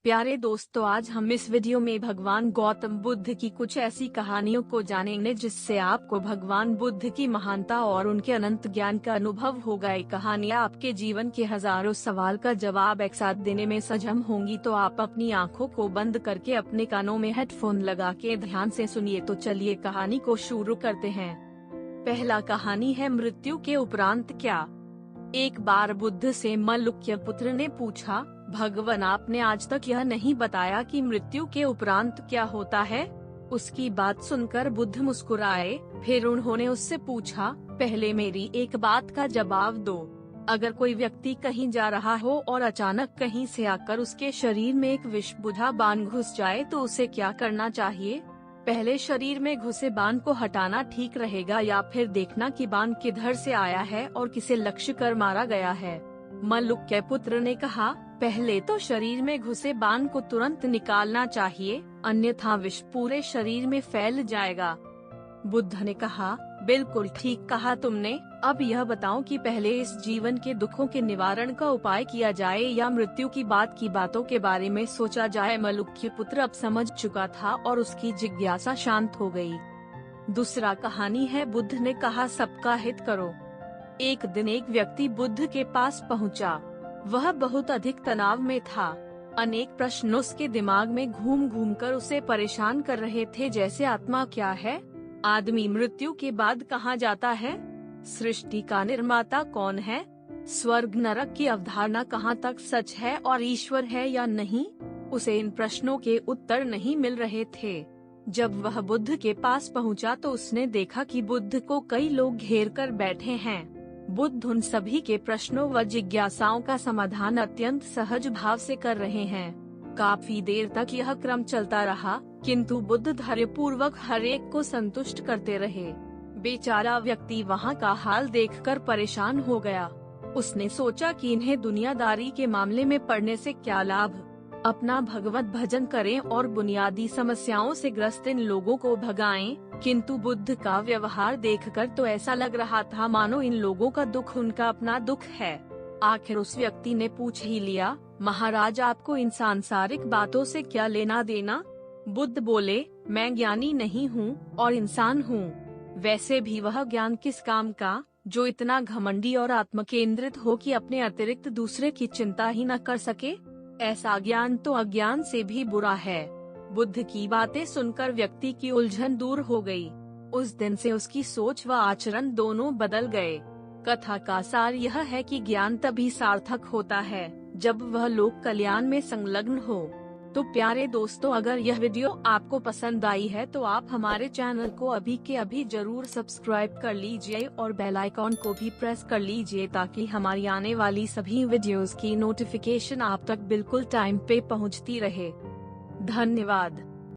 प्यारे दोस्तों, आज हम इस वीडियो में भगवान गौतम बुद्ध की कुछ ऐसी कहानियों को जानेंगे जिससे आपको भगवान बुद्ध की महानता और उनके अनंत ज्ञान का अनुभव होगा। ये कहानियाँ आपके जीवन के हजारों सवाल का जवाब एक साथ देने में सक्षम होंगी। तो आप अपनी आंखों को बंद करके अपने कानों में हेडफोन लगा के ध्यान से सुनिए। तो चलिए कहानी को शुरू करते हैं। पहला कहानी है मृत्यु के उपरांत क्या। एक बार बुद्ध से मल्लुक्य पुत्र ने पूछा, भगवान आपने आज तक यह नहीं बताया कि मृत्यु के उपरांत क्या होता है। उसकी बात सुनकर बुद्ध मुस्कुराए। फिर उन्होंने उससे पूछा, पहले मेरी एक बात का जवाब दो। अगर कोई व्यक्ति कहीं जा रहा हो और अचानक कहीं से आकर उसके शरीर में एक विषबुझा बाण घुस जाए तो उसे क्या करना चाहिए। पहले शरीर में घुसे बाण को हटाना ठीक रहेगा या फिर देखना कि बाण किधर से आया है और किसे लक्ष्य कर मारा गया है। मल्लुक्य पुत्र ने कहा, पहले तो शरीर में घुसे बाण को तुरंत निकालना चाहिए, अन्यथा विष पूरे शरीर में फैल जाएगा। बुद्ध ने कहा, बिल्कुल ठीक कहा तुमने। अब यह बताओ कि पहले इस जीवन के दुखों के निवारण का उपाय किया जाए या मृत्यु की बातों के बारे में सोचा जाए। मल्लुक्य पुत्र अब समझ चुका था और उसकी जिज्ञासा शांत हो गई। दूसरा कहानी है बुद्ध ने कहा, सबका हित करो। एक दिन एक व्यक्ति बुद्ध के पास पहुंचा। वह बहुत अधिक तनाव में था। अनेक प्रश्न उसके दिमाग में घूम घूम कर उसे परेशान कर रहे थे, जैसे आत्मा क्या है, आदमी मृत्यु के बाद कहाँ जाता है, सृष्टि का निर्माता कौन है, स्वर्ग नरक की अवधारणा कहाँ तक सच है और ईश्वर है या नहीं। उसे इन प्रश्नों के उत्तर नहीं मिल रहे थे। जब वह बुद्ध के पास पहुंचा तो उसने देखा कि बुद्ध को कई लोग घेर कर बैठे हैं। बुद्ध उन सभी के प्रश्नों व जिज्ञासाओं का समाधान अत्यंत सहज भाव से कर रहे हैं। काफी देर तक यह क्रम चलता रहा, किंतु बुद्ध धैर्यपूर्वक हर एक को संतुष्ट करते रहे। बेचारा व्यक्ति वहाँ का हाल देखकर परेशान हो गया। उसने सोचा कि इन्हें दुनियादारी के मामले में पड़ने से क्या लाभ, अपना भगवत भजन करें और बुनियादी समस्याओं से ग्रस्त इन लोगों को भगाएं। किंतु बुद्ध का व्यवहार देखकर तो ऐसा लग रहा था मानो इन लोगों का दुख उनका अपना दुख है। आखिर उस व्यक्ति ने पूछ ही लिया, महाराज आपको इन सांसारिक बातों से क्या लेना देना। बुद्ध बोले, मैं ज्ञानी नहीं हूँ और इंसान हूँ। वैसे भी वह ज्ञान किस काम का जो इतना घमंडी और आत्मकेंद्रित हो कि अपने अतिरिक्त दूसरे की चिंता ही न कर सके। ऐसा ज्ञान तो अज्ञान से भी बुरा है। बुद्ध की बातें सुनकर व्यक्ति की उलझन दूर हो गई। उस दिन से उसकी सोच व आचरण दोनों बदल गए। कथा का सार यह है कि ज्ञान तभी सार्थक होता है जब वह लोक कल्याण में संलग्न हो। तो प्यारे दोस्तों, अगर यह वीडियो आपको पसंद आई है तो आप हमारे चैनल को अभी के अभी जरूर सब्सक्राइब कर लीजिए और बेल आइकॉन को भी प्रेस कर लीजिए ताकि हमारी आने वाली सभी वीडियोस की नोटिफिकेशन आप तक बिल्कुल टाइम पे पहुंचती रहे। धन्यवाद।